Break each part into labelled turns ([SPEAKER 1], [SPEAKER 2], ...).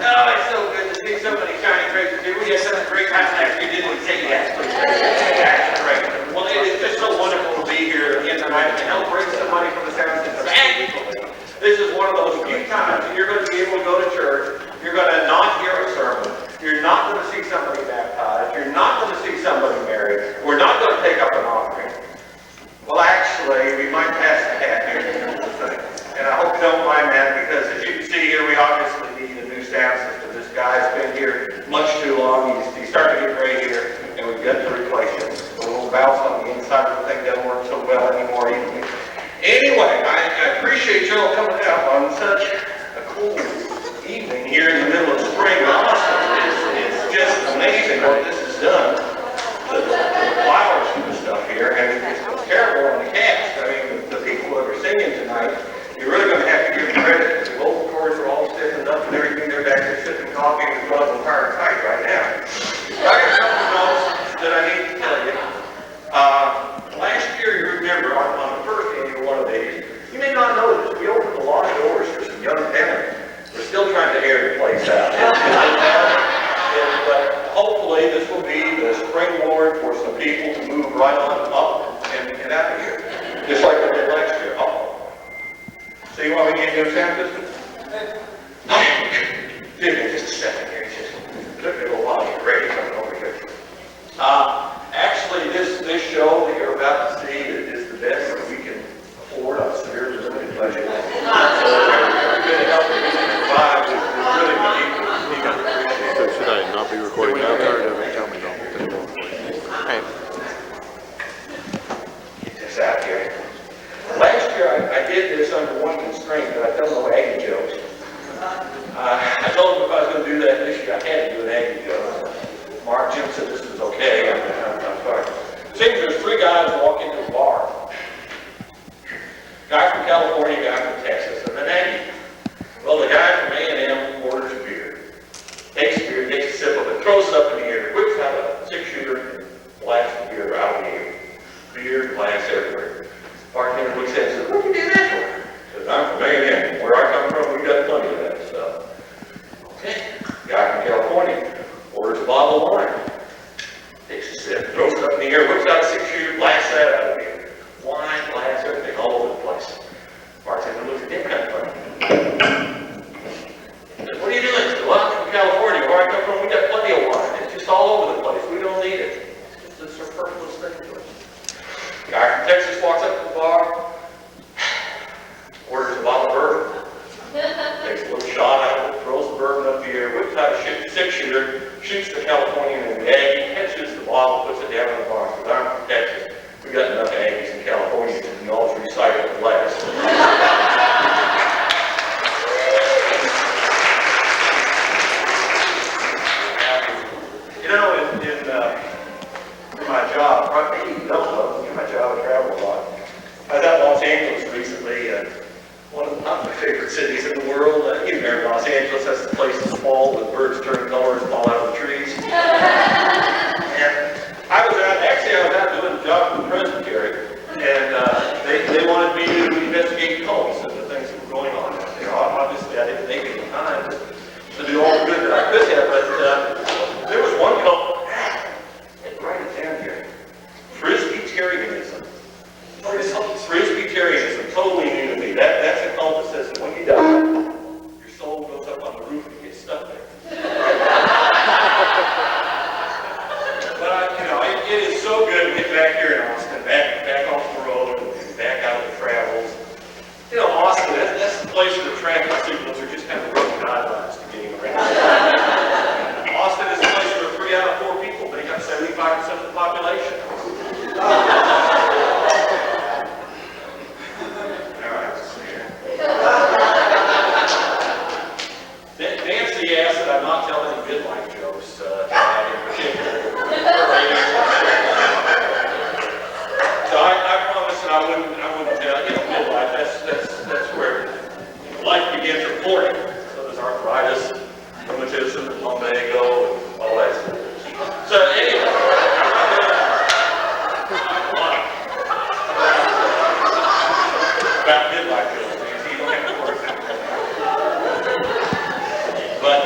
[SPEAKER 1] Oh, it's so good to see so many shiny faces here. We had such a great time last year, didn't we? Say yes, please. That's great. Well, it is just so wonderful to be here again tonight and help bring somebody from the sound system. And this is one of those few times that you're going to be able to go to church. You're going to not hear a sermon. You're not going to see somebody baptized. You're not going to see somebody married. We're not going to take up an offering. Well, actually, we might pass the hat here. And I hope you don't mind that, because as you can see here, we obviously need a new sound system. This guy's been here much too long. He's starting to get gray here, and we've got to replace him. The little valves on the inside of the thing doesn't work so well anymore either. Anyway, I appreciate y'all coming out on such a cool evening here in the middle of spring. Honestly, it's just amazing what this has done to the flowers and the stuff here, and it's terrible on the cast. I mean, the people that are singing tonight, you're really going to have to give them credit, because the vocal cords are all stiffened up and everything. They're back there sipping coffee and drugs and fire tight right now. I got a couple of notes that I need to tell you. Last year, you remember, on the first annual one of these, you may not know this, we opened a lot of doors for some young talent. We're still trying to air the place out. But hopefully this will be the springboard for some people to move right on up and get out of here. Just like we did last year. So you want me to get your sound system? Give me just a second here. It just took me a little while to get ready coming over here. Actually, this show that you're about to see is the best that we can afford on a severely limited budget. Every bit of help that we can provide is really unique.
[SPEAKER 2] So should I not be recording now? Tell me no. Hey.
[SPEAKER 1] Get this out here. Last year I did this under one constraint, that I tell no Aggie jokes. I told them if I was going to do that this year, I had to do an Aggie joke. Mark Jim said this is okay. I'm sorry. Seems there's three guys walk into a bar. Guy from California, guy from Texas, and an Aggie. Well, the guy from A&M orders a beer. Takes a beer, takes a sip of it, throws it up in the air, whips out a 6-shooter, and blasts the beer out of the air. Beer, glass everywhere. Bartender looks at it and says, "What did you do that for?" Says, "I'm from A&M. Where I come from, we got plenty of that stuff." Okay. Guy from California orders a bottle of wine. Takes a sip, throws it up in the air, whips out a 6-shooter, blasts that out of the air. Wine, glass, everything all over the place. Bartender looks at him kind of funny. Says, "What are you doing?" Says, "Well, I'm from California. Where I come from, we got plenty of wine. It's just all over the place. We don't need it. It's just a superfluous thing to us." Guy from Texas walks up to the bar, orders a bottle of bourbon. Takes a little shot out of it, throws the bourbon up the air, whips out a 6-shooter, shoots the Californian in the Aggie, catches the bottle, puts it down in the bar. Says, "I'm from Texas. We got enough Aggies in California to can always recycle the glass." You know, in my job, probably you don't know, in my job I travel a lot. I was out in Los Angeles recently, one of not my favorite cities in the world. You know, Los Angeles, that's the place in the fall when birds turn colors and fall out of the trees. And I was out doing a job for the presbytery, and they wanted me to investigate cults and the things that were going on. You know, obviously I didn't make any time to do all the good that I could have, but there was one cult. Write it down here. Presbyterianism. Presbyterianism, totally new to me. That's a cult that says that when you die, your soul goes up on the roof and gets stuck there. But you know, it is so good to get back here in Austin, back off the road and back out of the travels. You know, Austin, that's the place where the traffic signals are just kind of rough guidelines to getting around. Austin is a place where 3 out of 4 people make up 75% of the population. Nancy asked that I not tell any midlife jokes tonight in particular. So I promised that I wouldn't tell. You know, midlife, that's where life begins at 40. So there's arthritis, rheumatism, lumbago, and all that stuff. So anyway. About midlife jokes, Nancy, you don't have to worry. But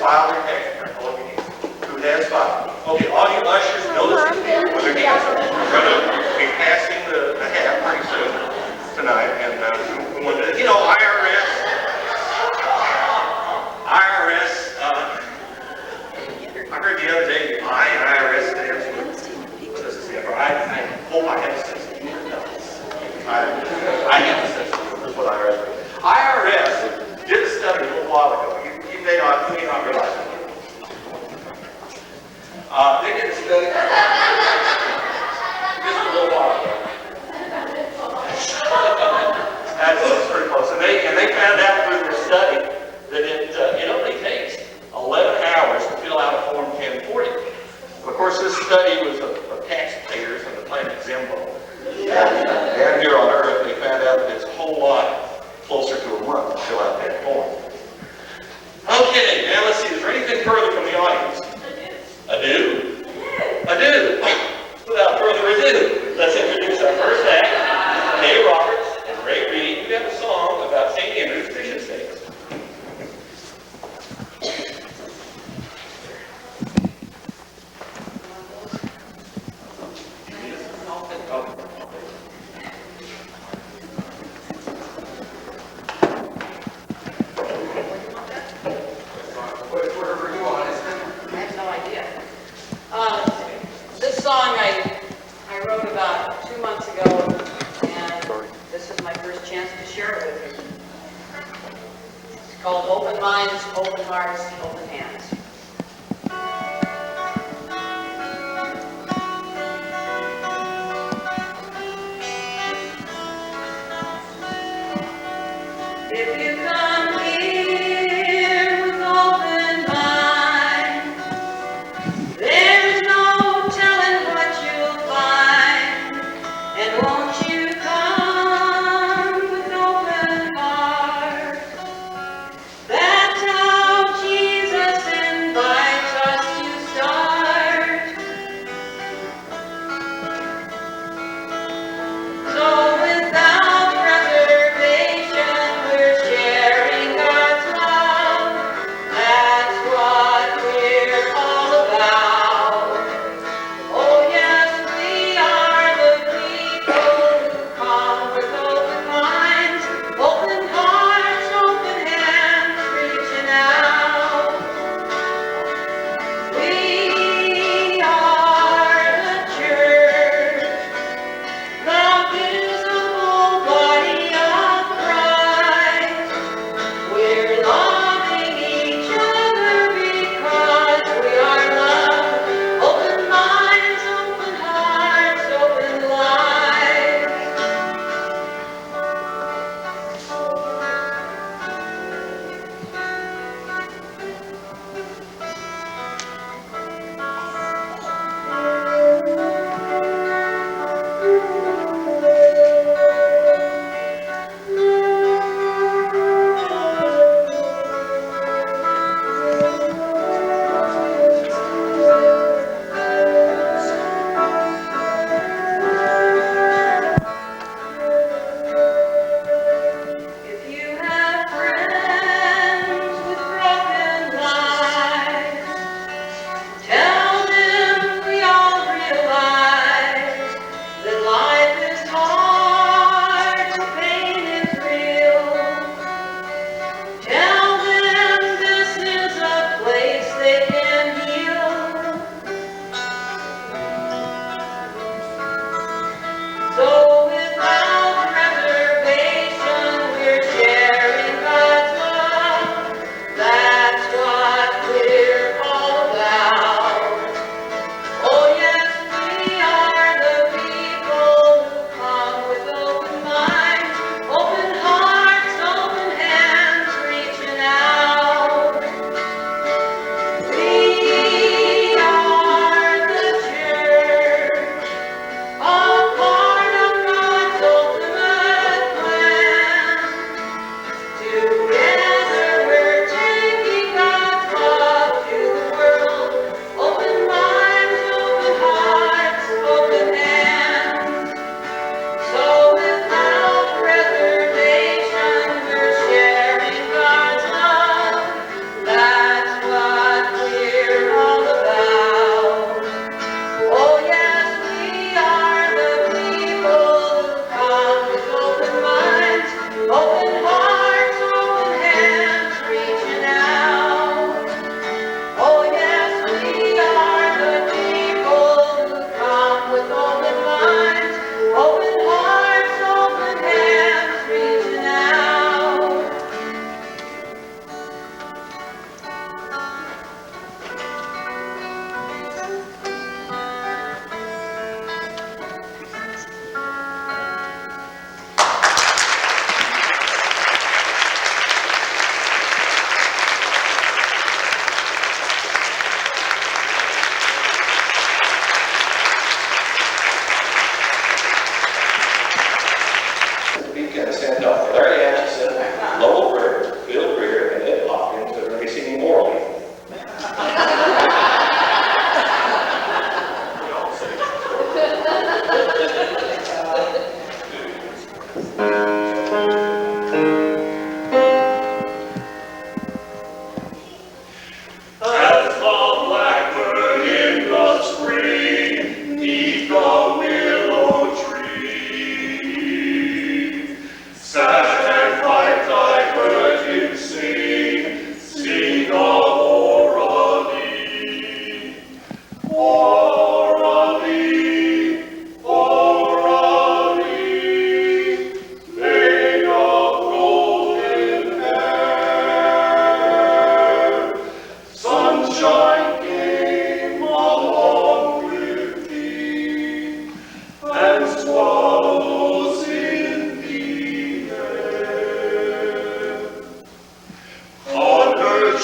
[SPEAKER 1] file their tax return. All of you need. Who has filed? Okay, all you ushers, notice with their hands up. We're going to be passing the hat pretty soon tonight, and you know, IRS, I heard the other day, IRS stands for, what does it stand for? I hope I have a sense of humor. No. I have a sense of humor, is what IRS is. IRS did a study a little while ago. You may not realize it. They did a study just a little while ago. That's pretty close. And they found out through their study that it only takes 11 hours to fill out a Form 1040. Of course, this study was of taxpayers on the planet Zimbo. And here on Earth, they found out that it's a whole lot closer to a month to fill out that form. Okay, now let's see. Is there anything further from the audience? Ado? Ado. Without further ado, let's introduce our first act, Kay Roberts and Ray Reed, who have a song about St. Andrew's Fish Estates.
[SPEAKER 3] This song I wrote about 2 months ago, and this is my first chance to share it with you. It's called Open Minds, Open Hearts, Open Hands. If you come here with open minds, there's no telling what you'll find. And won't you come with open hearts? That's how Jesus in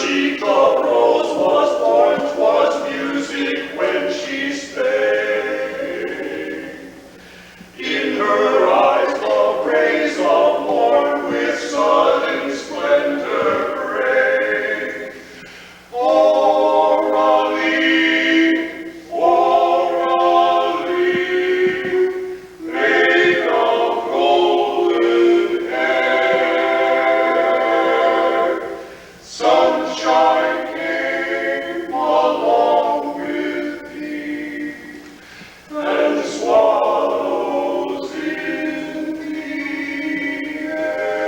[SPEAKER 4] cheek of rose was born, 'twas music when she spake. In her eyes the rays of morn with sudden splendor break. Oralie, Oralie, maid of golden hair, sunshine came along with thee, and the swallows in the air.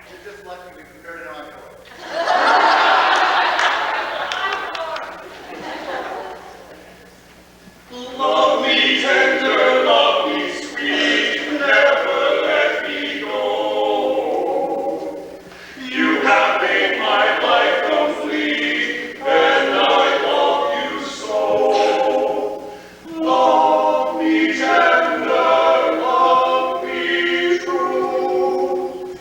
[SPEAKER 5] You're just lucky we prepared an encore.
[SPEAKER 4] Love me tender, love me sweet, never let me go. You have made my life complete, and I love you so. Love me tender, love me true,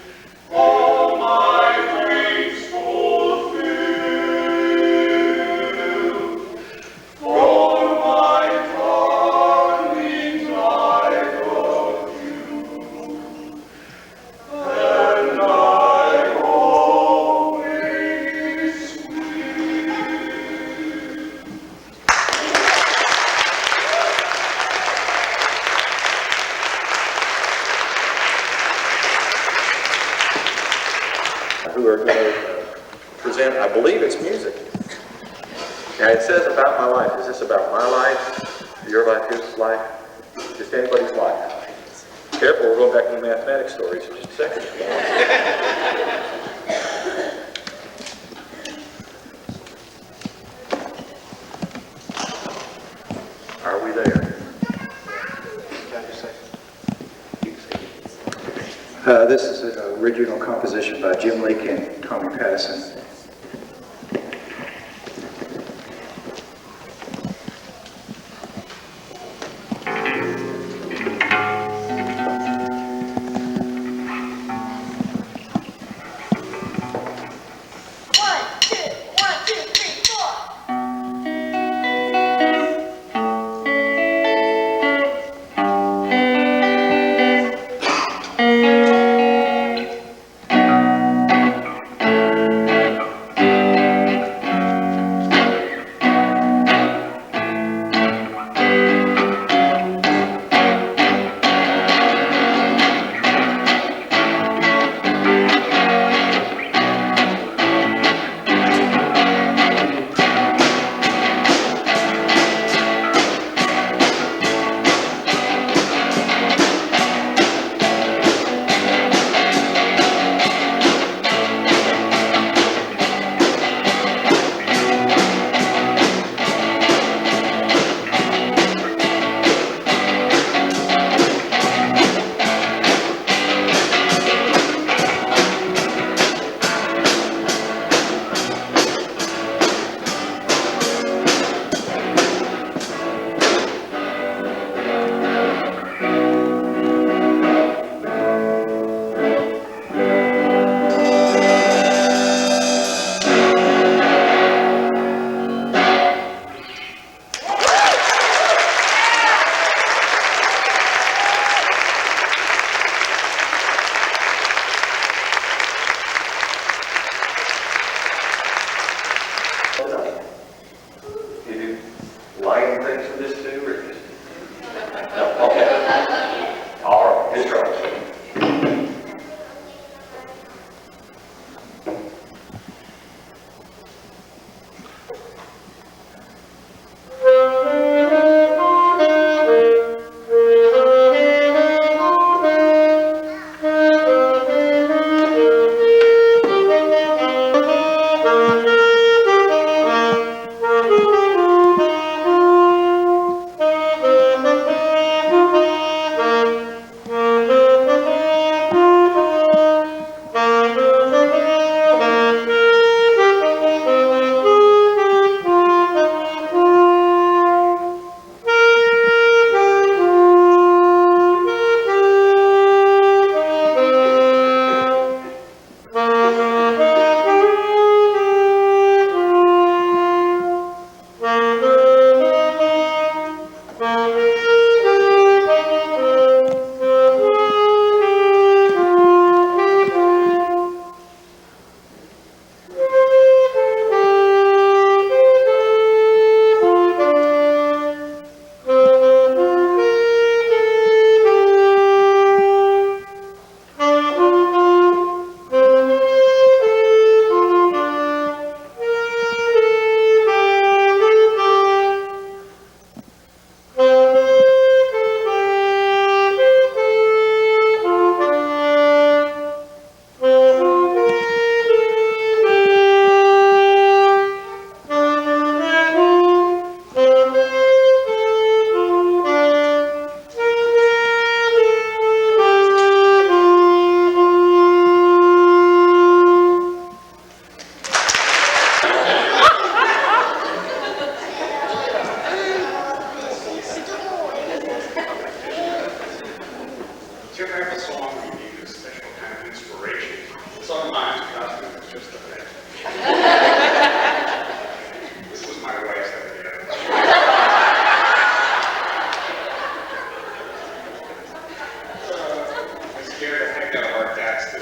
[SPEAKER 4] all my dreams fulfill. For my darling, I love you, and I always will.
[SPEAKER 6] Who are going to present, I believe it's music. Now it says about my life. Is this about my life, your life, his life, just anybody's life? Careful, we're going back to the mathematics stories in just a second. Are we there?
[SPEAKER 7] This is an original composition by Jim Leake and Tommy Pattison.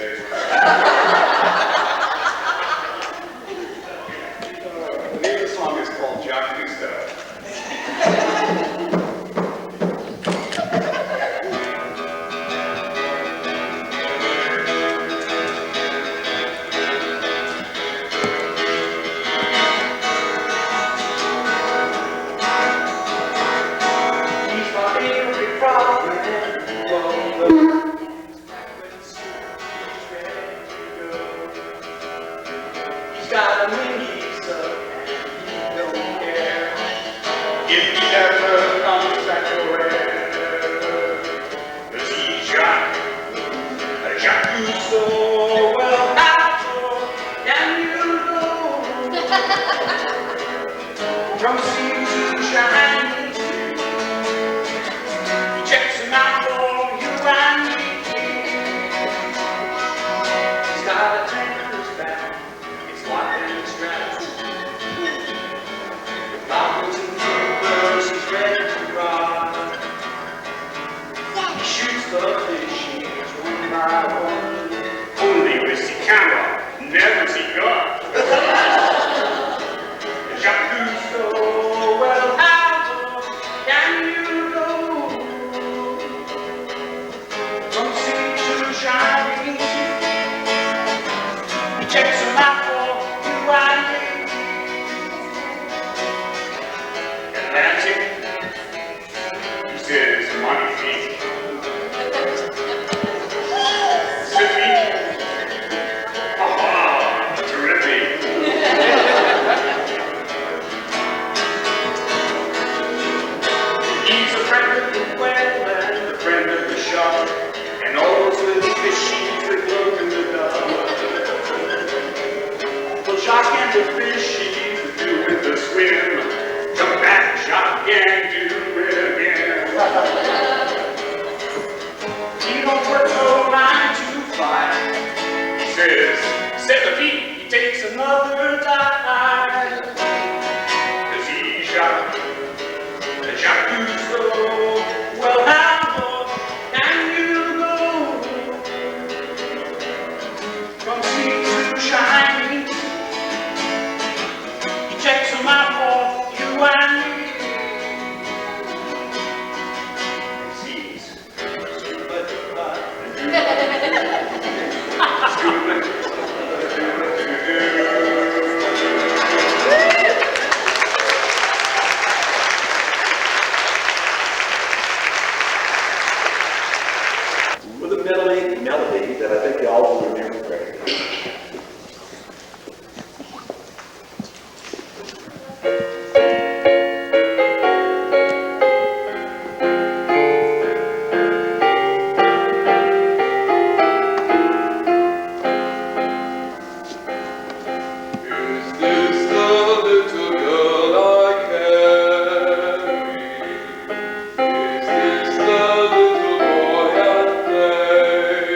[SPEAKER 4] today. The name of the song is called Jacques Cousteau.
[SPEAKER 1] He's my every problem. He's got a Minnie's up and he don't care.
[SPEAKER 4] If he ever comes back around, 'cause he's Jacques Cousteau.
[SPEAKER 1] Well, how can you go from sea to shining sea? He checks him out for you and me. He's got a tank on his back, it's locked and it's strapped. With goggles and fingers, he's ready to rock. He shoots the fishes one by one.
[SPEAKER 4] Only with the camera, never see God.
[SPEAKER 1] Jacques Cousteau, well, how can you go from sea to shining sea? He checks them out for you and me.
[SPEAKER 4] And that's it. He says, magnifique. Magnifique. Aha, terrific.
[SPEAKER 1] He's a friend of the whale and a friend of the shark, and all those little fishies that float in the dark. Well, Jacques and the fishies that do with the swim, come back, Jacques, and do it again. He don't work no 9 to 5.
[SPEAKER 4] He says,
[SPEAKER 1] Set the feet, he takes another dive.
[SPEAKER 4] 'cause he's Jacques
[SPEAKER 1] Cousteau, well, how can you go from sea to shining? He checks them out for you and me.
[SPEAKER 4] He sees.
[SPEAKER 1] Scuba duba.
[SPEAKER 6] With a melody that I think you all will remember very well.
[SPEAKER 4] Is this the little girl I carry? Is this the little boy I play?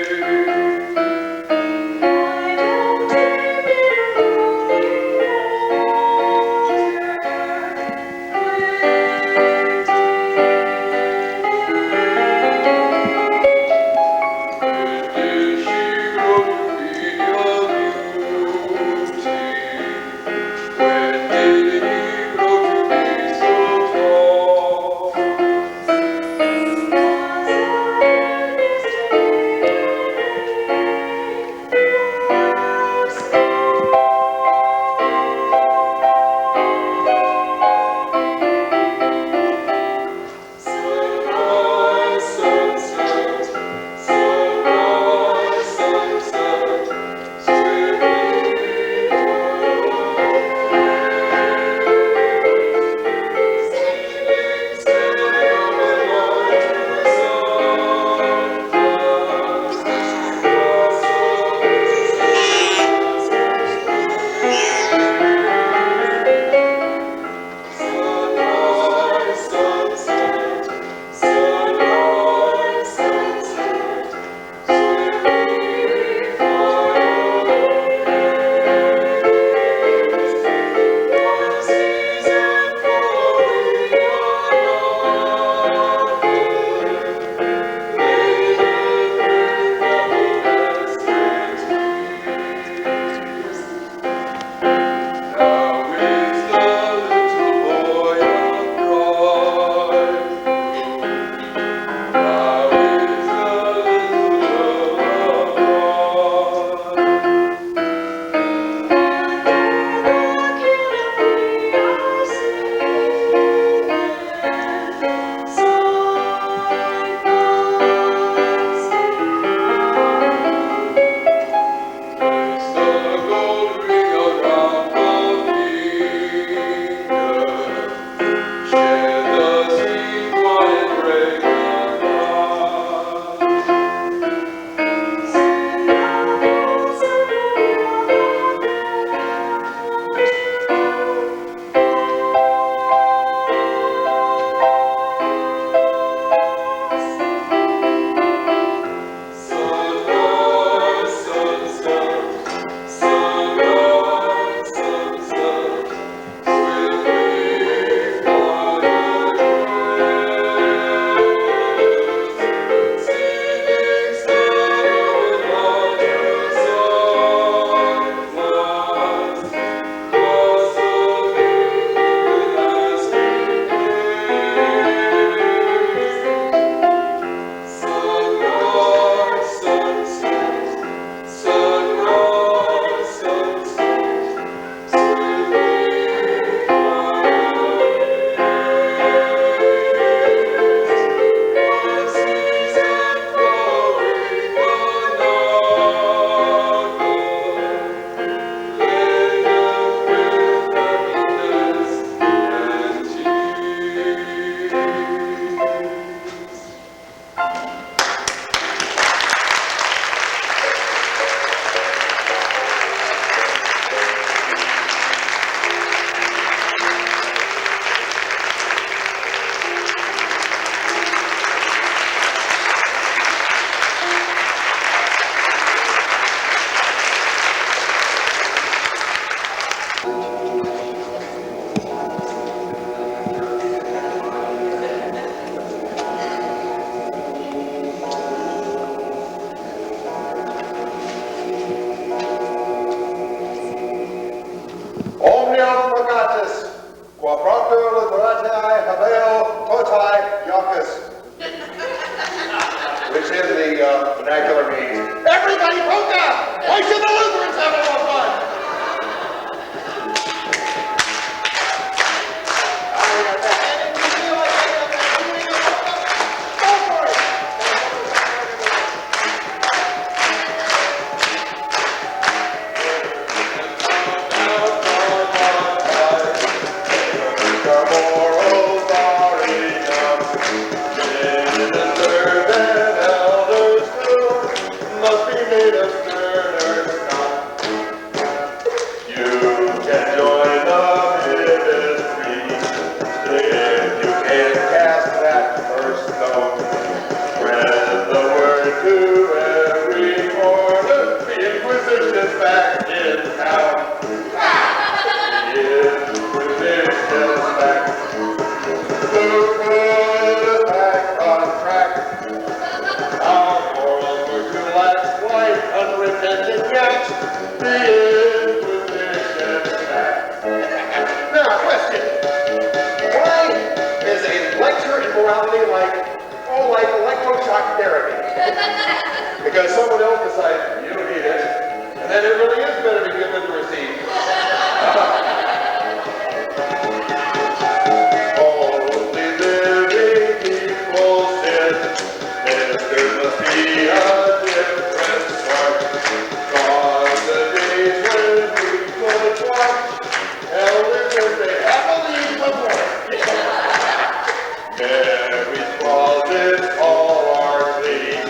[SPEAKER 5] Gratis, quadratur literatai habeo totai iacus. Which in the vernacular means, everybody broke up! Why should the Lutherans have a little fun? Go for it! Back in town. The Inquisition's back. To put us back on track. Our morals were too lax, white, unrepentant yaks. The Inquisition's back. Now, question. Why is a lecture in morality like electroshock therapy? Because someone else decided you don't need it, and then it really is better to give than to receive. Only living people sin, and there must be a different sort. Gone the days when we could watch elders as they happily before. Mary's closets all are clean,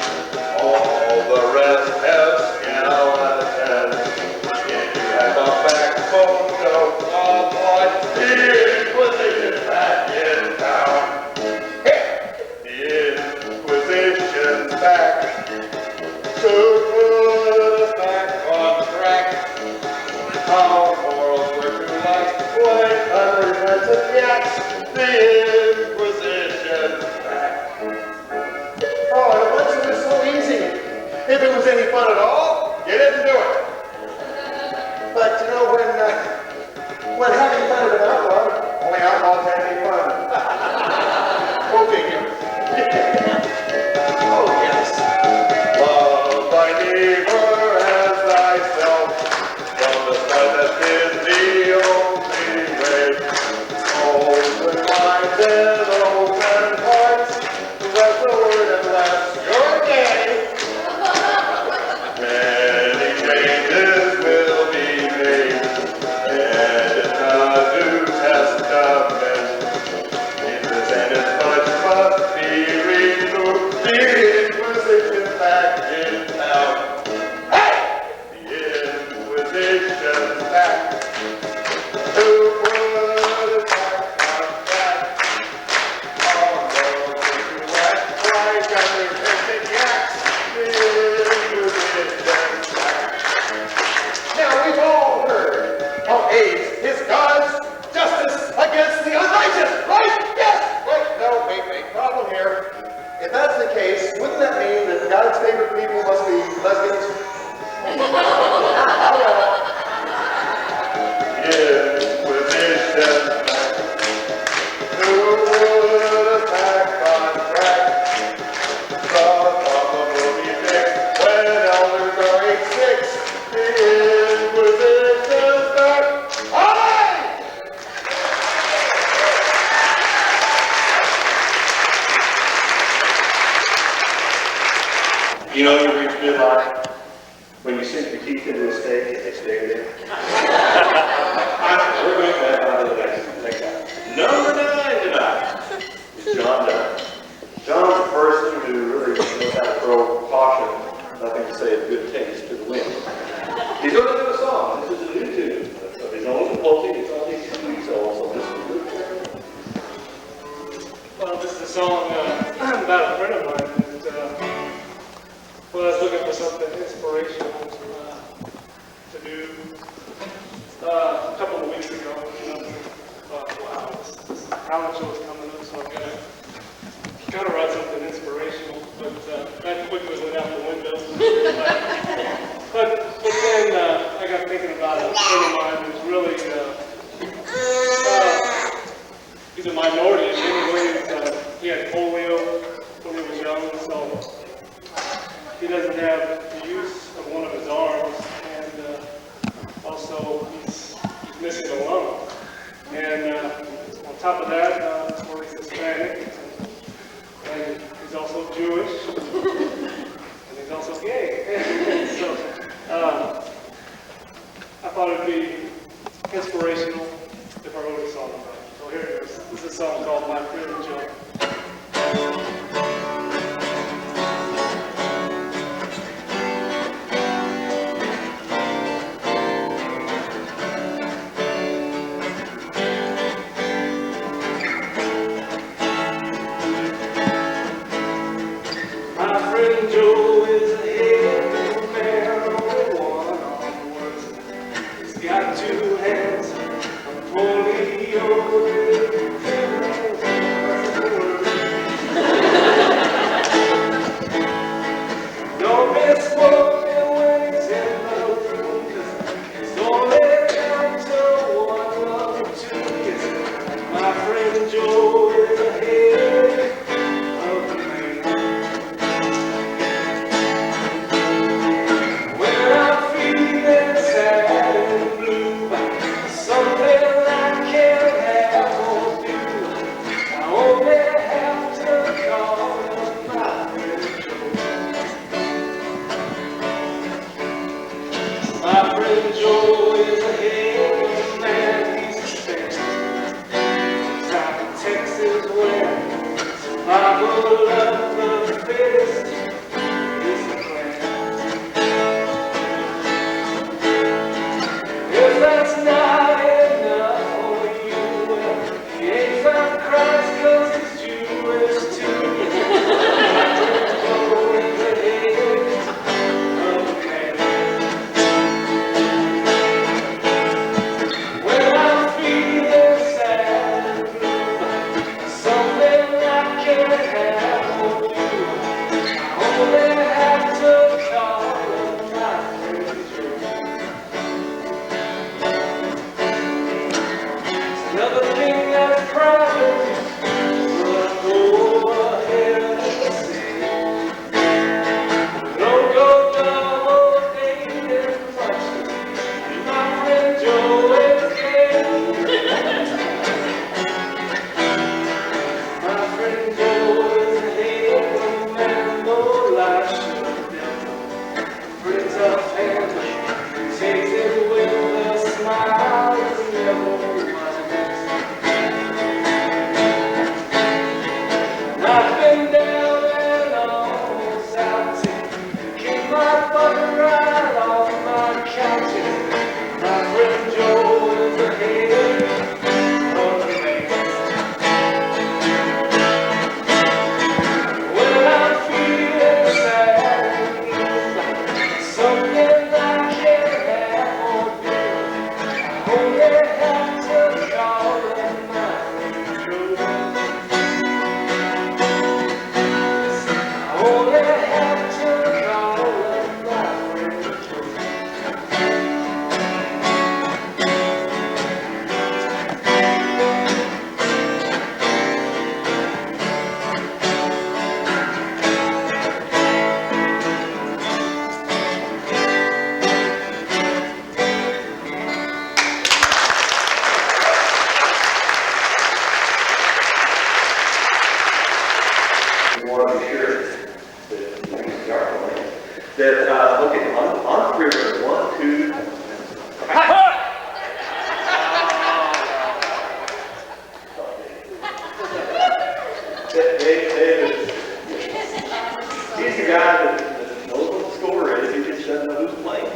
[SPEAKER 5] all the rest have skeletons. If you have a backbone, don't apply. The Inquisition's back in town. The Inquisition's back to put us back on track. Our morals were too lax, quite unrepentant yaks. The Inquisition's back. Oh, and a bunch of this so easy. If it was any fun at all, you didn't do it. But you know, when having fun is an outlaw, only outlaws have any fun. Go figure. Oh, yes. Love thy neighbor as thyself. From the start that is the only way. Open minds and open hearts. That's the word unless you're gay. Many changes will be made, and in the New Testament, Jesus and his much must be removed. The Inquisition's back in town. Hey! The Inquisition's back to put us back on track. All those who act like unrepentant yaks. The Inquisition's back. Now we've all heard of AIDS is God's justice against the unrighteous, right? Yes! Wait, no, wait, problem here. If that's the case, wouldn't that mean that God's favorite people must be lesbians? Inquisition to put us back on track. The problem will be fixed when elders are age 6. The Inquisition's back. Aye!
[SPEAKER 8] You know you reach midlife when you sink your teeth into a steak and they stay there. We're going to have out of the next guy. Number 9 tonight is John Dunn. John's a person who really knows how to throw caution, nothing to say of good taste, to the wind. He's going to do a song. This is a new tune of his own composing. It's only 2 weeks old, so this is good.
[SPEAKER 9] Well, this is a song about a friend of mine that, well, I was looking for something inspirational to do. A couple of weeks ago, wow, this talent show is coming up, so I'm going to kind of write something inspirational, but that quickly went out the window. but then I got thinking about a friend of mine who's really thought it'd be inspirational if I wrote a song about it. So here it is. This is a song called My Friend Joe. My friend Joe is a head man, only one on words. He's got two hands, a polio, don't be smoking when he's in the room, 'cause it's only down to one of two. Yes, my friend Joe is a head of the man. When I'm feeling sad and blue, something I can't have or do, I only have to call my friend Joe. My friend Joe is a head man, he's a Texas. He's out in Texas where survival of the fittest is the plan. If that's not enough for you, well, he ain't found Christ 'cause he's Jewish too. My friend Joe is the head of the man. When I'm feeling sad and blue, something I can't have or do, I only have to call my friend Joe. Another thing that's private, but go ahead and say, don't go double dating much. My friend Joe is gay. My friend Joe is a head man, no lie should never. Brings up hand, takes it with a smile, it's never mind. I've been down and almost out to keep my butt right off my couch. My friend Joe is a head of the man. When I'm feeling sad and blue, something I can't have or do, I only have to call my friend Joe. I only have to call my friend Joe.
[SPEAKER 8] We want to be sure that, okay, on three, we're 1, 2. He's the guy that knows what the score is, he just doesn't know who's playing.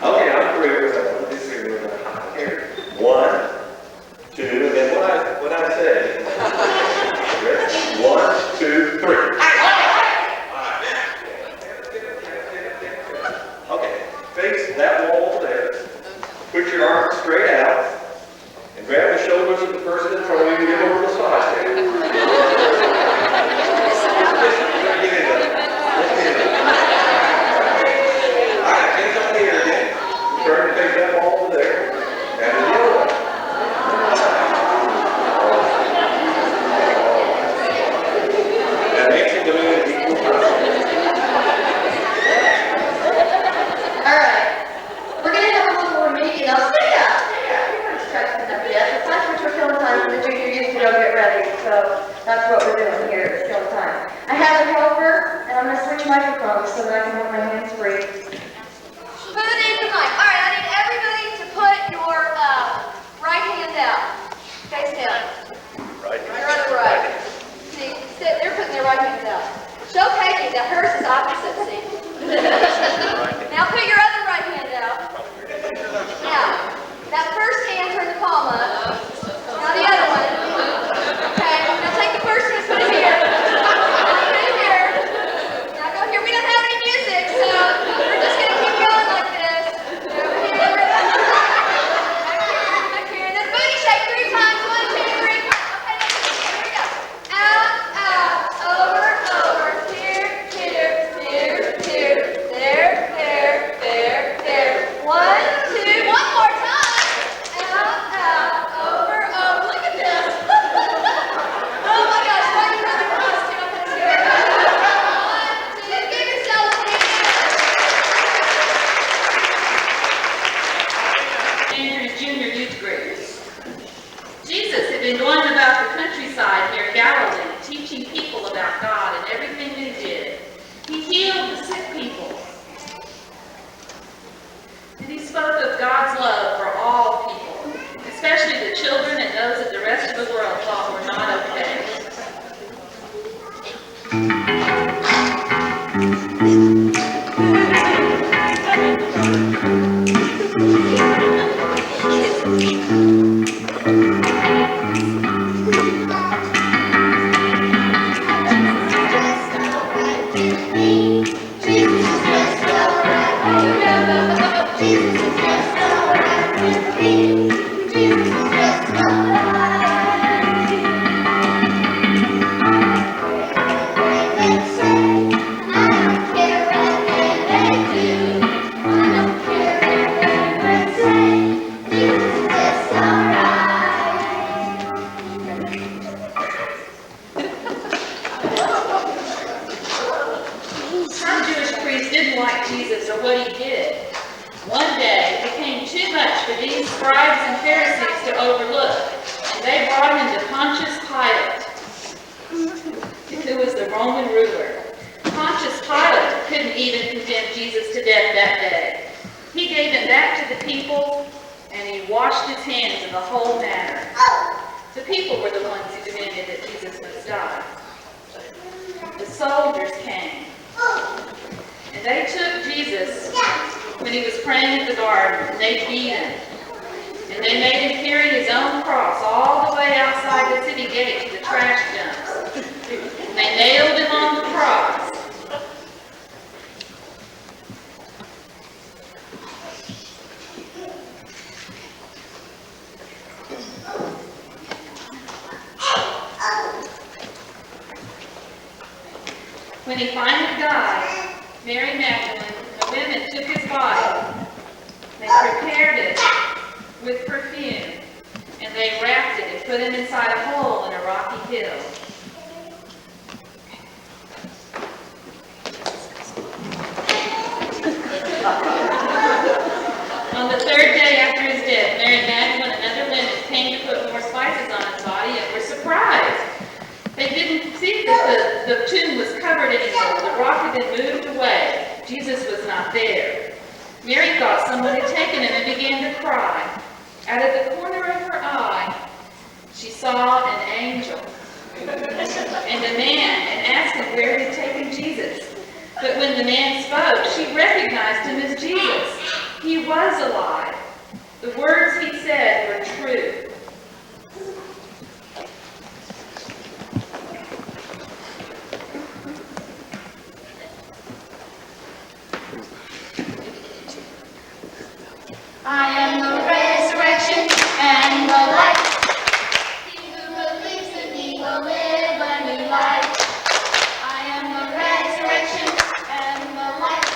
[SPEAKER 8] Okay, on three, we're 1, 2, 3, we're here. 1, 2, and then when I say, 1, 2, 3. Okay, face that wall there. Put your arms straight out and grab the shoulders of the person in front of you and give over the side there. All right, hands up here again. Turn and face that wall over there. And the other way. That makes it doing it equal time.
[SPEAKER 10] All right, we're gonna have a little more meeting. Now stay up. You're not stretching up yet. It's not what we're killing time for the junior youth to go get ready. So that's what we're doing here. It's killing time. I have a helper, and I'm gonna switch microphones so that I can have my hands free. Put it in your mind. All right, I need everybody to put your right hand out. Face down.
[SPEAKER 6] Right.
[SPEAKER 10] Your other right. See, they're putting their right hands out. Show Peggy that hers is opposite, see? Now put your other right hand out. Now, that first hand, turn the palm up. Now the other one. Okay, now take the first one and put it here. Put it here. Now go here. We don't have any music, so we're just going to keep going like this. Over here. Back here. And then booty shake 3 times. 1, 2, 3. Okay, here we go. Out, out, over, over. Here, here, here, here. There, there, there, there. 1, 2. One more time. Out, out, over, over. Look at this. Oh my gosh, why are you running across too? I'm going to scare you. 1, 2, give yourself a hand.
[SPEAKER 11] Andrew's junior youth group. Jesus had been going about the countryside near Galilee, teaching people about God and everything he did. He healed the sick people. And he spoke of God's love for all people, especially the children and those that the rest of the world thought were not okay. Some Jewish priests didn't like Jesus or what he did. One day, it became too much for these scribes and Pharisees to overlook, and they brought him to Pontius Pilate, who was the Roman ruler. Pontius Pilate couldn't even condemn Jesus to death that day. He gave him back to the people, and he washed his hands of the whole matter. The people were the ones who demanded that Jesus must die. The soldiers came, and they took Jesus when he was praying in the garden, and they beat him. And they made him carry his own cross all the way outside the city gate to the trash dumps. And they nailed him on the cross. When he finally died, Mary Magdalene and the women took his body. They prepared it with perfume, and they wrapped it and put him inside a hole in a rocky hill. On the 3rd day after his death, Mary Magdalene and other women came to put more spices on his body and were surprised. They didn't see that the tomb was covered anymore. The rock had been moved away. Jesus was not there. Mary thought someone had taken him and began to cry. Out of the corner of her eye, she saw an angel and a man and asked him where he had taken Jesus. But when the man spoke, she recognized him as Jesus. He was alive. The words he said were true.
[SPEAKER 10] I am the resurrection and the life. He who believes in me will live a new life. I am the resurrection and the life.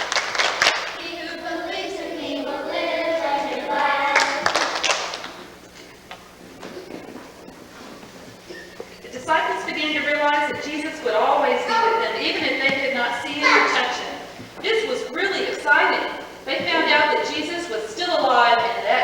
[SPEAKER 10] He who believes in me will live a new life.
[SPEAKER 11] The disciples began to realize that Jesus would always be with them, even if they could not see him or touch him. This was really exciting. They found out that Jesus was still alive and that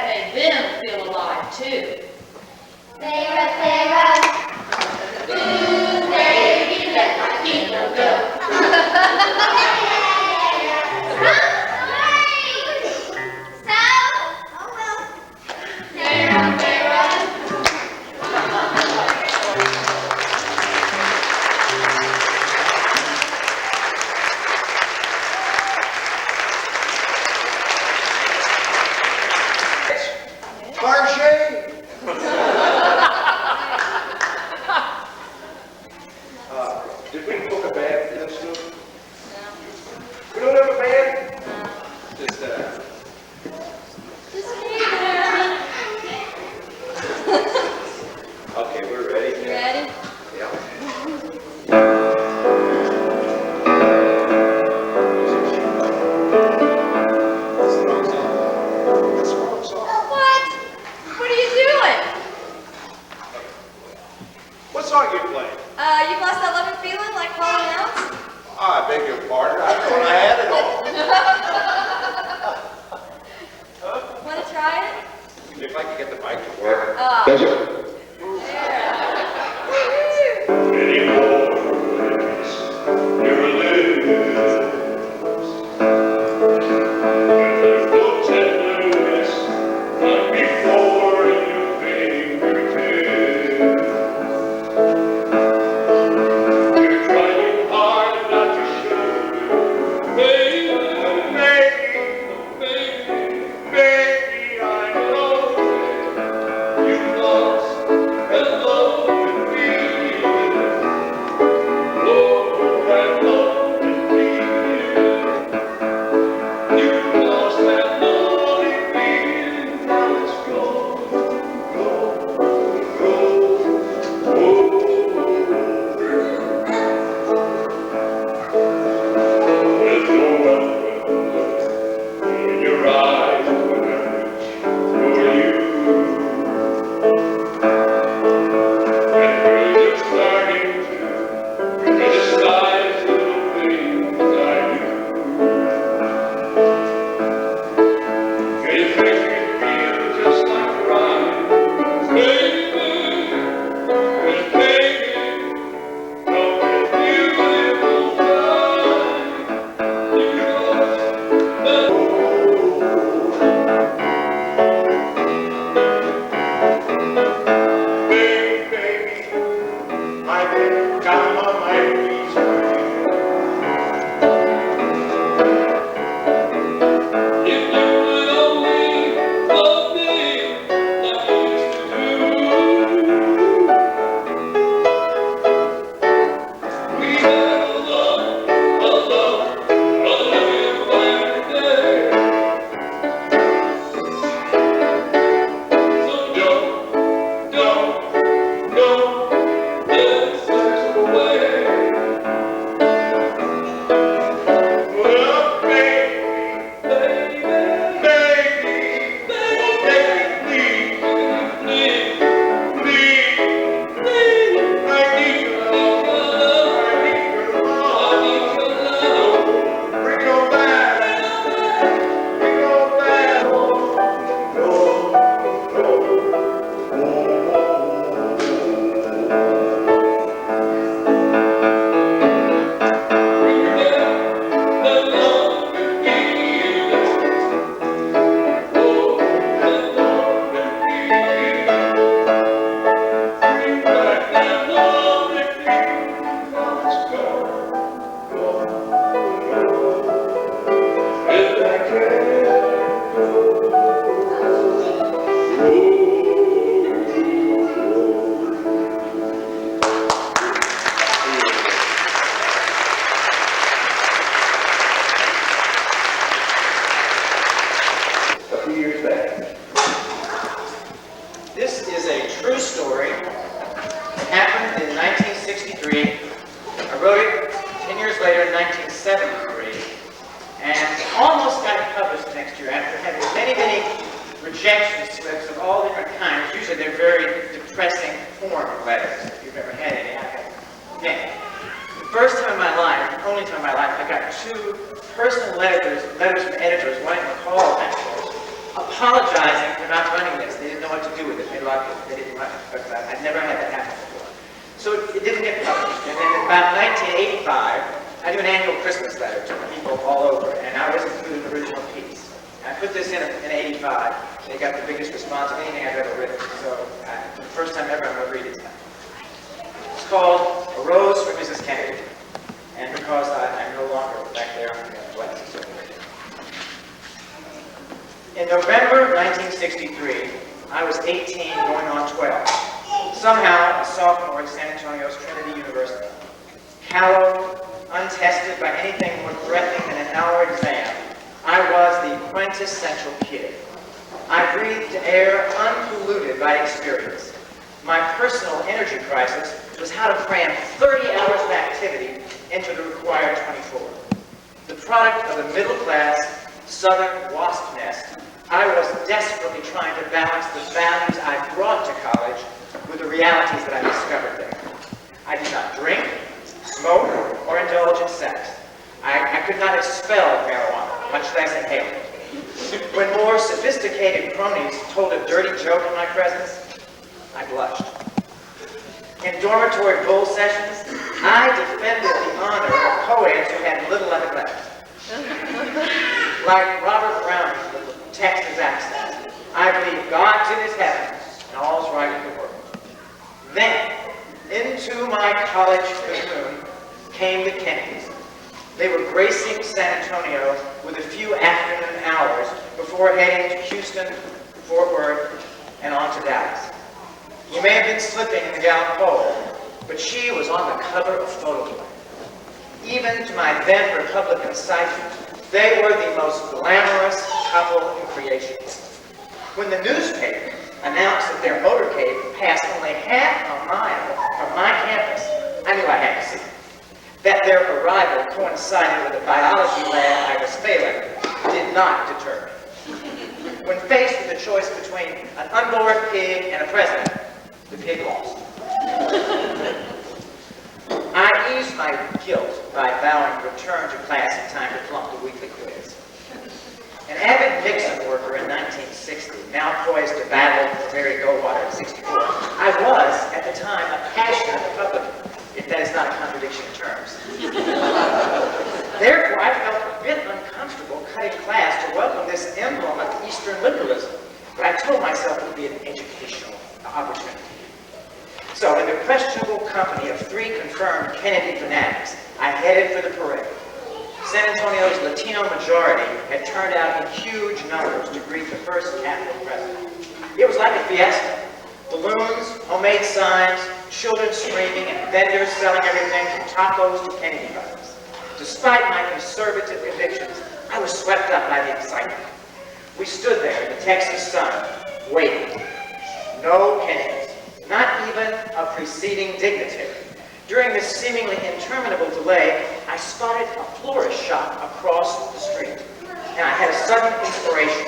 [SPEAKER 1] rejection slips of all different kinds. Usually they're very depressing form letters. If you've ever had any, I have many. The first time in my life, the only time in my life, I got 2 personal letters from editors, one in McCall, actually, apologizing for not running this. They didn't know what to do with it. They loved it. They didn't run it. But I'd never had that happen before. So it didn't get published. And then in about 1985, I do an annual Christmas letter to people all over, and I was included an original piece. And I put this in 85. They got the biggest response of anything I've ever written. So for the first time ever, I'm going to read it now. It's called A Rose for Mrs. Kennedy. And because I'm no longer back there, I'm going to bless it. In November 1963, I was 18 going on 12. Somehow, a sophomore at San Antonio's Trinity University. Callow, untested by anything more threatening than an hour exam, I was the quintessential kid. I breathed air unpolluted by experience. My personal energy crisis was how to cram 30 hours of activity into the required 24. The product of a middle-class, southern wasp nest, I was desperately trying to balance the values I brought to college with the realities that I discovered there. I did not drink, smoke, or indulge in sex. I could not expel marijuana, much less inhale it. When more sophisticated cronies told a dirty joke in my presence, I blushed. In dormitory bull sessions, I defended the honor of co-eds who had little of it left. Like Robert Browning with the Texas accent, I believe God's in his heaven and all's right in the world. Then, into my college platoon came the Kennedys. They were gracing San Antonio with a few afternoon hours before heading to Houston, Fort Worth, and on to Dallas. You may have been slipping in the Gallup poll, but she was on the cover of Photoplay. Even to my then Republican psyche, they were the most glamorous couple in creation. When the newspaper announced that their motorcade passed only half a mile from my campus, I knew I had to see it. That their arrival coincided with a biology lab I was failing did not deter me. When faced with the choice between an unborn pig and a president, the pig lost. I eased my guilt by vowing to return to class in time to flunk the weekly quiz. An avid Nixon worker in 1960, now poised to battle for Mary Goldwater in 64, I was, at the time, a passionate Republican, if that is not a contradiction in terms. Therefore, I felt a bit uncomfortable cutting class to welcome this emblem of Eastern liberalism, but I told myself it would be an educational opportunity. So, in the questionable company of 3 confirmed Kennedy fanatics, I headed for the parade. San Antonio's Latino majority had turned out in huge numbers to greet the first Capitol president. It was like a fiesta. Balloons, homemade signs, children screaming, and vendors selling everything from tacos to Kennedy buttons. Despite my conservative convictions, I was swept up by the excitement. We stood there in the Texas sun, waiting. No Kennedys, not even a preceding dignitary. During this seemingly interminable delay, I spotted a florist shop across the street, and I had a sudden inspiration.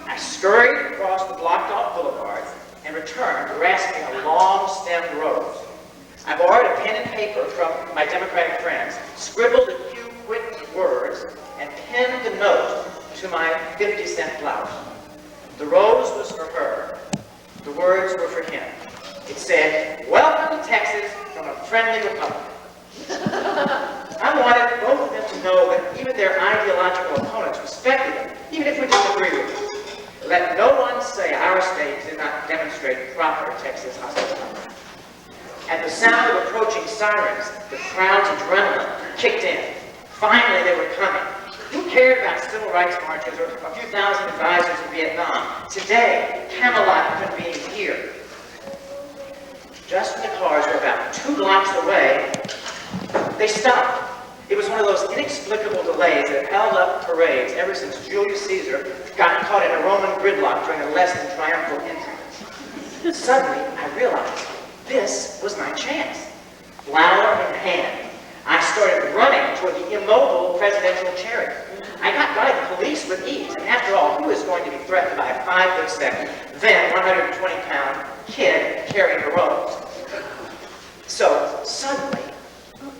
[SPEAKER 1] I scurried across the blocked-off boulevard and returned grasping a long-stemmed rose. I borrowed a pen and paper from my Democratic friends, scribbled a few quick words, and penned the note to my 50-cent flower. The rose was for her. The words were for him. It said, "Welcome to Texas from a friendly Republican." I wanted both of them to know that even their ideological opponents respected them, even if we disagreed with them. Let no one say our state did not demonstrate proper Texas hospitality. At the sound of approaching sirens, the crowd's adrenaline kicked in. Finally, they were coming. Who cared about civil rights marches or a few thousand advisors in Vietnam? Today, Camelot could be here. Just when the cars were about 2 blocks away, they stopped. It was one of those inexplicable delays that held up parades ever since Julius Caesar got caught in a Roman gridlock during a less than triumphal entry. Suddenly, I realized this was my chance. Flower in hand,
[SPEAKER 12] I started running toward the immobile presidential chariot. I got by the police with ease, and after all, who is going to be threatened by a 5'7", then 120-pound kid carrying a rope? So, suddenly,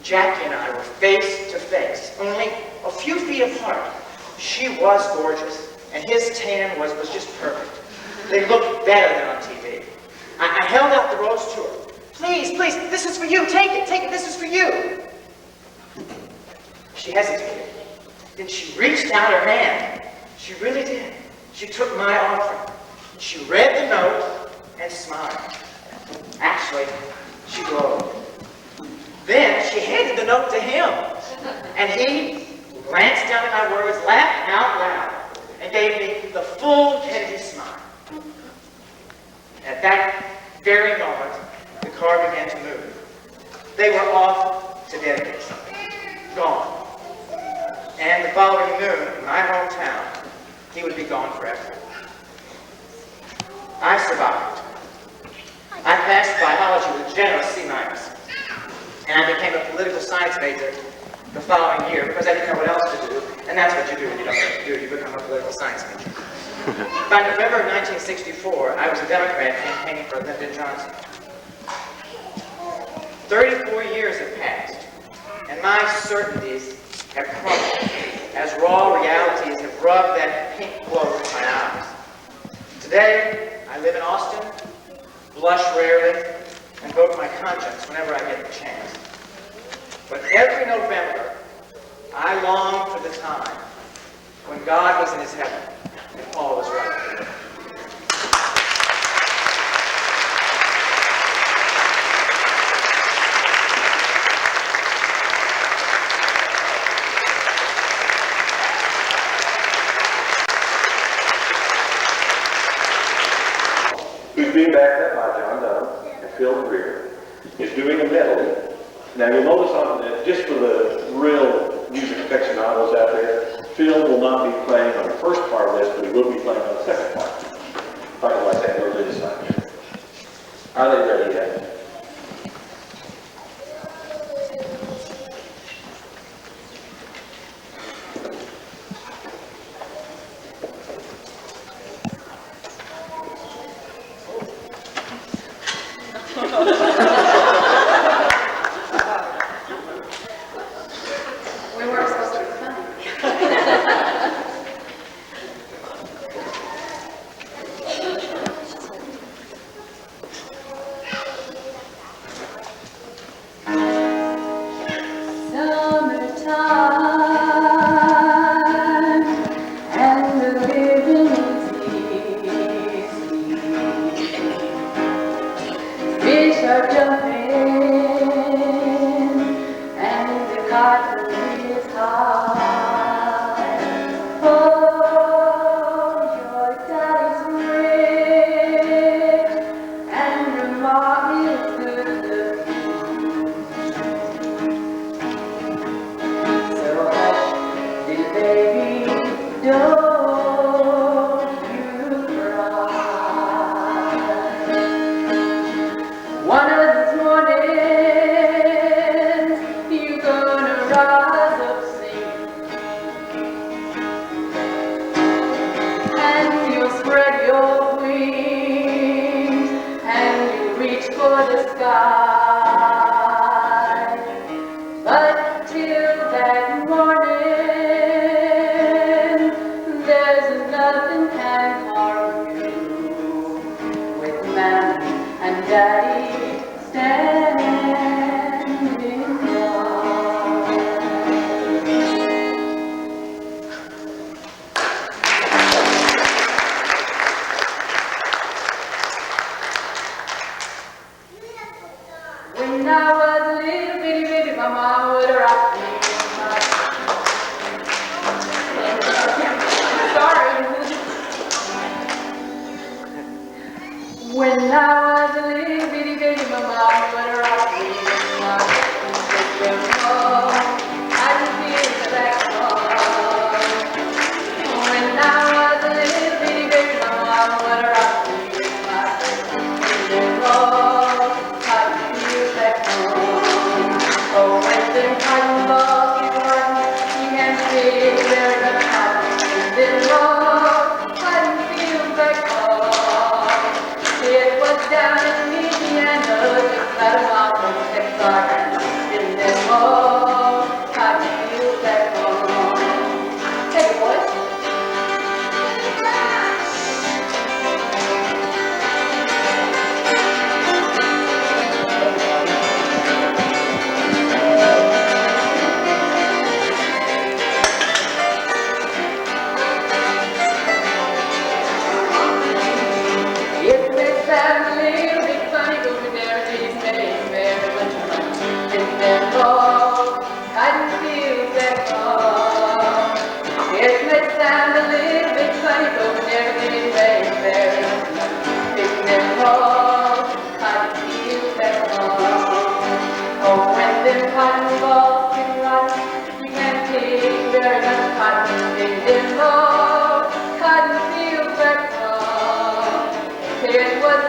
[SPEAKER 12] Jackie and I were face to face, only a few feet apart. She was gorgeous, and his tan was just perfect. They looked better than on TV. I held out the rose to her. Please, please, this is for you. Take it, this is for you. She hesitated. Then she reached out her hand. She really did. She took my offering. She read the note and smiled. Actually, she glowed. Then she handed the note to him. And he glanced down at my words, laughed out loud, and gave me the full Kennedy smile. At that very moment, the car began to move. They were off to dedicate something. Gone. And the following noon, in my hometown, he would be gone forever. I survived. I passed biology with generous C-, and I became a political science major the following year because I didn't know what else to do, and that's what you do when you don't know what to do, you become a political science major. By November of 1964, I was a Democrat campaigning for Lyndon Johnson. 34 years have passed, and my certainties have crumbled as raw realities have rubbed that pink glow from my eyes. Today, I live in Austin, blush rarely, and vote my conscience whenever I get the chance. But every November, I long for the time when God was in his heaven and all was right.
[SPEAKER 8] Who's being backed up by John Dunn and Phil Greer, is doing a medley. Now you'll notice on just for the real music aficionados out there, Phil will not be playing on the first part of this, but he will be playing on the second part. Talking like that religious side. Are they ready yet?
[SPEAKER 10] We weren't supposed to be funny. Summertime, and the living is easy. Fish are jumping, and the cotton is high. Oh, your daddy's rich, and your mom is good looking. So hush, little baby, don't you cry. One of these mornings, you're gonna rise up singing, and you'll spread your wings, and you reach for the sky. But till that morning, there's nothing can harm you, with Mommy and Daddy standing by. When I was a little bitty baby, my mom would rock me. Sorry. When I was a little bitty baby, my mom would rock me. I could feel the back home. When I was a little bitty baby, my mom would rock me. I could feel back home. Oh, when the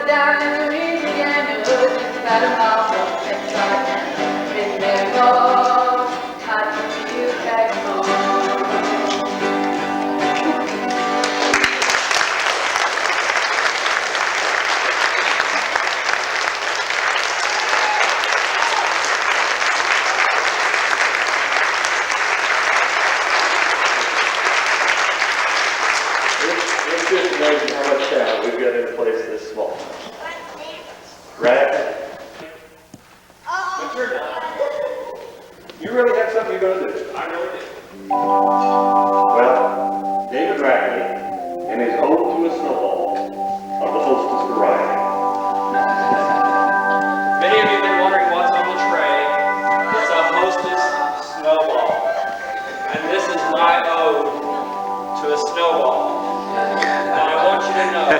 [SPEAKER 10] down in Louisiana, just about a mile from Texarkana. Been there long, time to see you back home.
[SPEAKER 8] It's just amazing how much talent we've got in a place this small. Right?
[SPEAKER 1] But you're not.
[SPEAKER 8] You really have something you're going to do.
[SPEAKER 1] I really did.
[SPEAKER 8] Well, David Rackley and his Ode to a Snowball of the Hostess variety.
[SPEAKER 1] Many of you have been wondering what's on the tray. It's a Hostess snowball. And this is my ode to a snowball. Now I want you to know,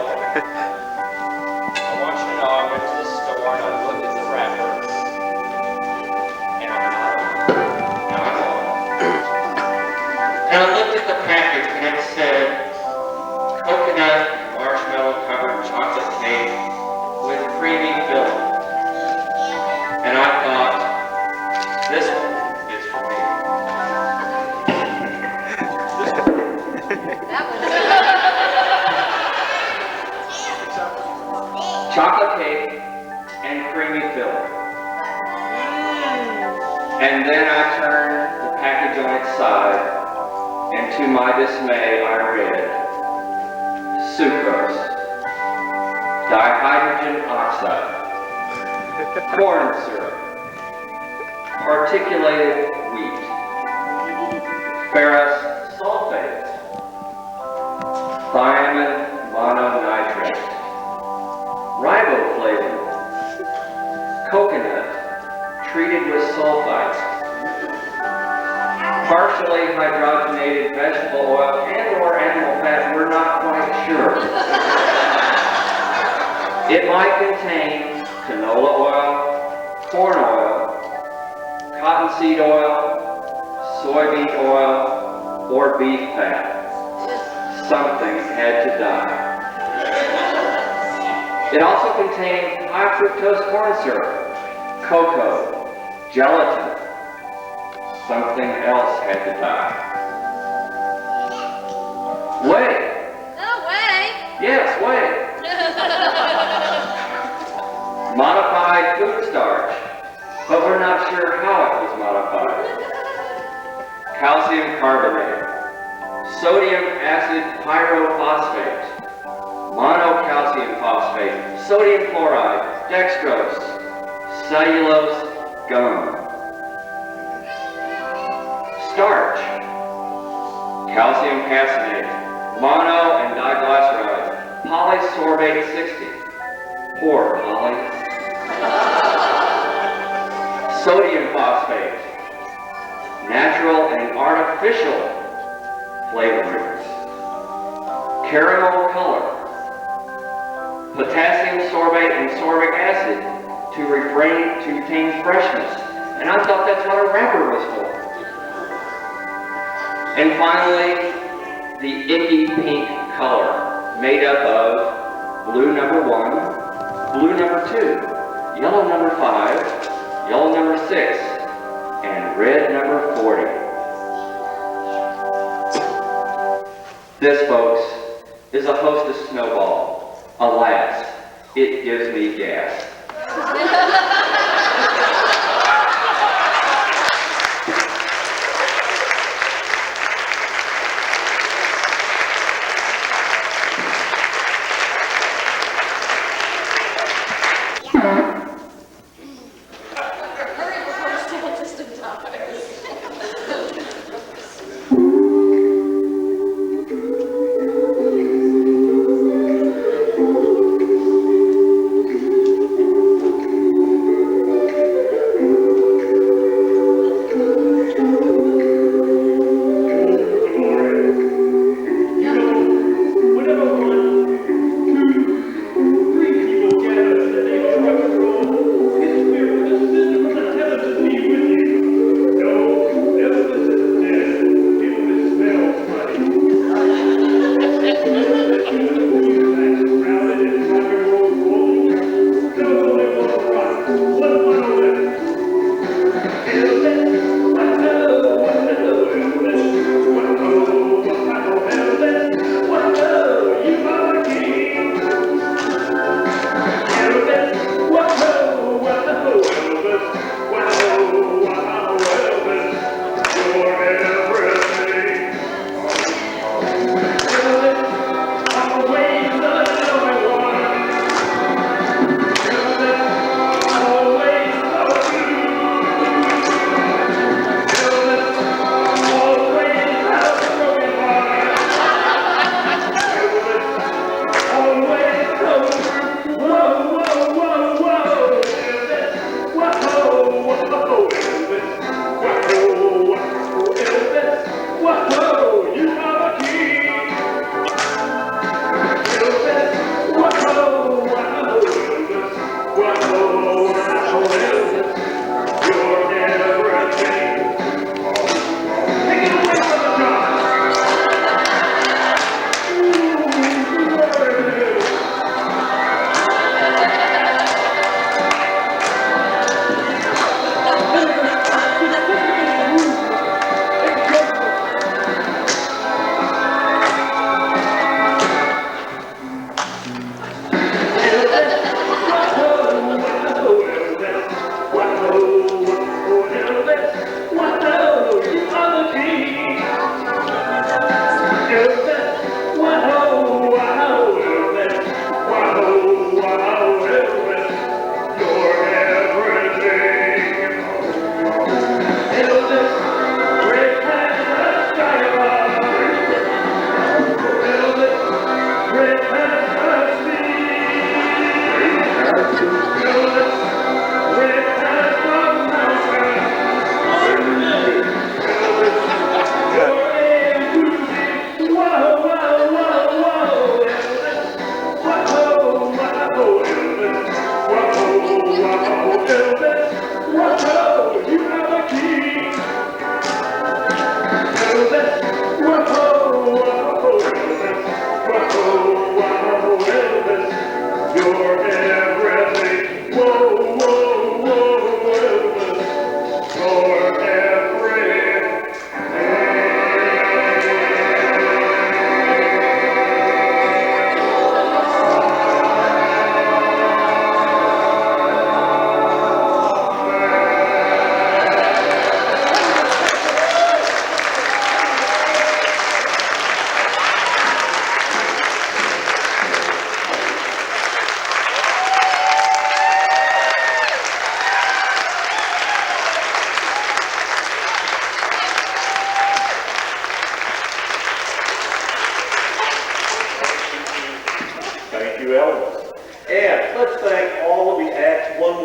[SPEAKER 1] I went to the store and I looked at the wrappers. And I'm not.
[SPEAKER 13] And I looked at the package and it said coconut marshmallow covered chocolate cake with creamy filling. And I thought, this one is for me. Chocolate cake and creamy filling. And then I turned the package on its side, and to my dismay I read, sucrose, dihydrogen oxide, corn syrup, particulated wheat, ferrous sulfate, thiamine mononitrate, riboflavin, coconut treated with sulfites, partially hydrogenated vegetable oil and/or animal fat, we're not quite sure. It might contain canola oil, corn oil, cottonseed oil, soybean oil, or beef fat. Something had to die. It also contained high fructose corn syrup, cocoa, gelatin. Something else had to die. Whey.
[SPEAKER 10] No way!
[SPEAKER 13] Yes, whey. Modified food starch, but we're not sure how it was modified. Calcium carbonate, sodium acid pyrophosphate, monocalcium phosphate, sodium chloride, dextrose, cellulose gum. Starch, calcium caseinate, mono and diglyceride, polysorbate 60. Poor Polly. Sodium phosphate, natural and artificial flavorings, caramel color, potassium sorbate and sorbic acid to retain freshness. And I thought that's what a wrapper was for. And finally, the icky pink color, made up of blue number 1, blue number 2, yellow number 5, yellow number 6, and red number 40. This, folks, is a Hostess snowball. Alas, it gives me gas.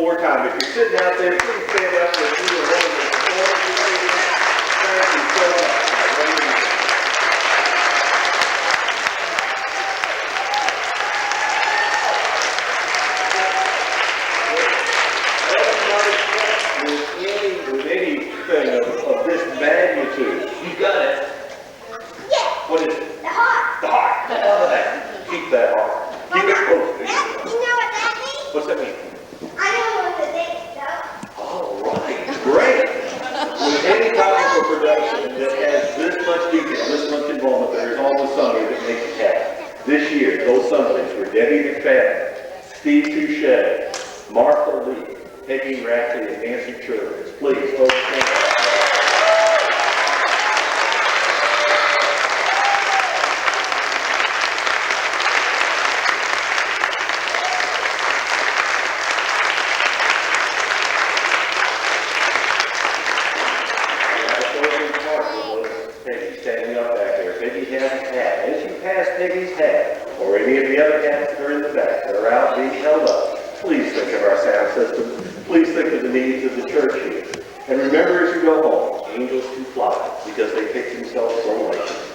[SPEAKER 8] more time. If you're sitting out there, please stand up and do the whole thing. Thank you so much. With anything of this magnitude. You got it.
[SPEAKER 10] Yeah.
[SPEAKER 8] What is it?
[SPEAKER 10] The heart.
[SPEAKER 8] The heart. Come on to that. Keep that heart. Keep it close to you.
[SPEAKER 10] You know what that means?
[SPEAKER 8] What's that mean?
[SPEAKER 10] I know what the date though.
[SPEAKER 8] All right. Great. With any topical production that has this much detail, this much involvement, there is always somebody that makes it happen. This year, those Sundays were Debbie McFadden, Steve Touche, Martha Lee, Peggy Rafferty, and Nancy Church. Please, folks, stand up. Peggy standing up back there. Peggy has a hat. As you pass Peggy's hat, or any of the other hats that are in the back that are out being held up, please think of our sound system. Please think of the needs of the church here. And remember as you go home, angels can fly because they pick themselves so late.